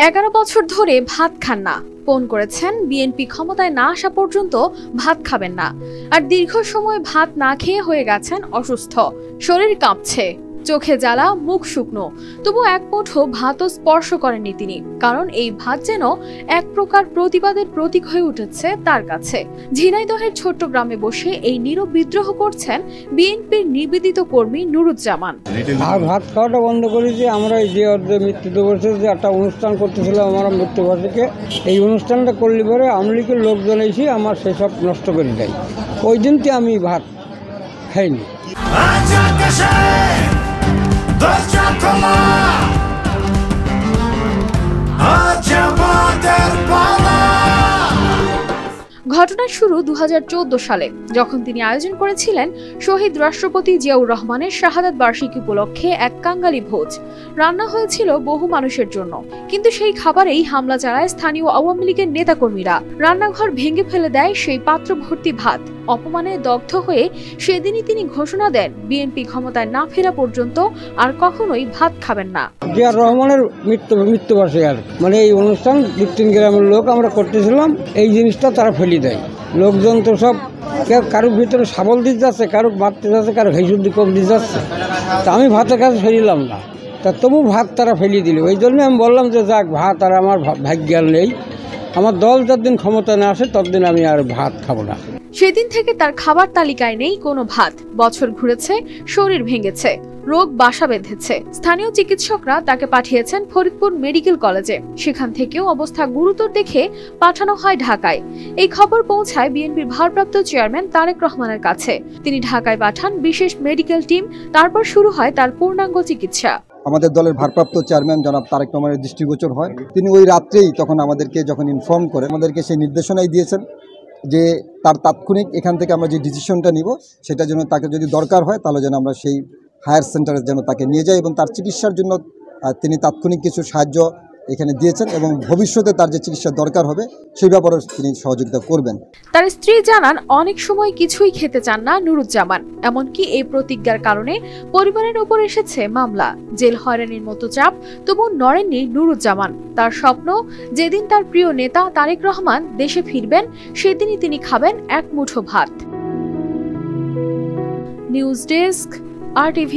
11 বছর ধরে ভাত খান না। ফোন করেছেন বিএনপি ক্ষমতায় না আসা পর্যন্ত ভাত খাবেন না। আর দীর্ঘ সময় ভাত না খেয়ে হয়ে গেছেন অসুস্থ, শরীর কাঁপছে, চোখে জ্বালা, মুখ শুকনো, তবু এক মুঠো ভাতও স্পর্শ করেননি তিনি। কারণ এই ভাত যেন এক প্রকার প্রতিবাদের প্রতীক হয়ে উঠেছে তার কাছে। ঝিনাইদহের ছোট্ট গ্রামে বসে এই নীরব বিদ্রোহ করছেন বিএনপির নিবেদিত কর্মী নুরুজ্জামান। ভাত খাওয়াটা বন্ধ করেছি আমরা। এই যে মৃত্যু দিবসে যে একটা অনুষ্ঠান করতেছিলাম আমরা মৃত্যুবার্ষিকী, এই অনুষ্ঠানটা করলে পরে আওয়ামী লীগের লোকজন এসে আমার সেসব নষ্ট করে দেয়। ওই দিনটি আমি ভাত খাইনি। ঘটনার শুরু 2014 সালে, যখন তিনি আয়োজন করেছিলেন শহীদ রাষ্ট্রপতি জিয়াউর রহমানের শাহাদাত বার্ষিকী উপলক্ষে এক কাঙ্গালি ভোজ। রান্না হয়েছিল বহু মানুষের জন্য, কিন্তু সেই খাবারেই হামলা চালায় স্থানীয় আওয়ামী লীগের নেতাকর্মীরা। রান্নাঘর ভেঙে ফেলে দেয় সেই পাত্র ভর্তি ভাত। অপমানে দগ্ধ হয়ে সেদিনই তিনি ঘোষণা দেন বিএনপি ক্ষমতায় না ফেরা পর্যন্ত আর কখনোই ভাত খাবেন না। জিয়াউর রহমানের মৃত্যুবার্ষিকী মানে এই অনুষ্ঠান 2-3 গ্রামের লোক আমরা করতেছিলাম, এই জিনিসটা তারা ফেলে দেয়। লোকজন তো সব কারোর ভিতরে সাবল দিতে যাচ্ছে, কারোর মারতে যাচ্ছে, কারো ঘেঁষুর কম দিতে যাচ্ছে। তা আমি ভাতের কাছে ফেলিলাম না, তা তবু ভাত তারা ফেলিয়ে দিল। ওই জন্য আমি বললাম যে যাক, ভাত আর আমার ভাগ্যাল নেই। আমার দল যতদিন ক্ষমতা না আসে ততদিন আমি আর ভাত খাবো না। সেদিন থেকে তার খাবার তালিকায় নেই কোনো ভাত। বছর ঘুরেছে, শরীর ভেঙেছে, রোগ বাসা বেঁধেছে। স্থানীয় চিকিৎসকরা তাকে পাঠিয়েছেন ফরিদপুর মেডিকেল কলেজে। সেখান থেকেও অবস্থা গুরুতর দেখে পাঠানো হয় ঢাকায়। এই খবর পৌঁছায় বিএনপির ভারপ্রাপ্ত চেয়ারম্যান তারেক রহমানের কাছে। তিনি ঢাকায় পাঠান বিশেষ মেডিকেল টিম। তারপর শুরু হয় তার পূর্ণাঙ্গ চিকিৎসা। আমাদের দলের ভারপ্রাপ্ত চেয়ারম্যান জনাব তারেক রহমানের দৃষ্টিগোচর হয়। তিনি ওই রাত্রেই তখন আমাদেরকে যখন ইনফর্ম করে, আমাদেরকে সেই নির্দেশনাই দিয়েছেন যে তার তাৎক্ষণিক এখান থেকে আমরা যে ডিসিশনটা নিব সেটা যেন তাকে যদি দরকার হয় তাহলে যেন আমরা সেই হায়ার সেন্টারে যেন তাকে নিয়ে যাই, এবং তার চিকিৎসার জন্য তিনি তাৎক্ষণিক কিছু সাহায্য এখানে দিয়েছেন, এবং ভবিষ্যতে তার যে চিকিৎসার দরকার হবে সেই ব্যাপারে তিনি সহযোগিতা করবেন। তার স্ত্রী জানান, অনেক সময় কিছুই খেতে চান না নুরুজ্জামান। এমনকি এই প্রতিজ্ঞার কারণে পরিবারের উপর এসেছে মামলা, জেল হয়রানির মতো চাপ, তবু নড়েননি নুরুজ্জামান। তার স্বপ্ন, যেদিন তার প্রিয় নেতা তারেক রহমান দেশে ফিরবেন সেদিনই তিনি খাবেন এক মুঠো ভাত। News desk, RTV।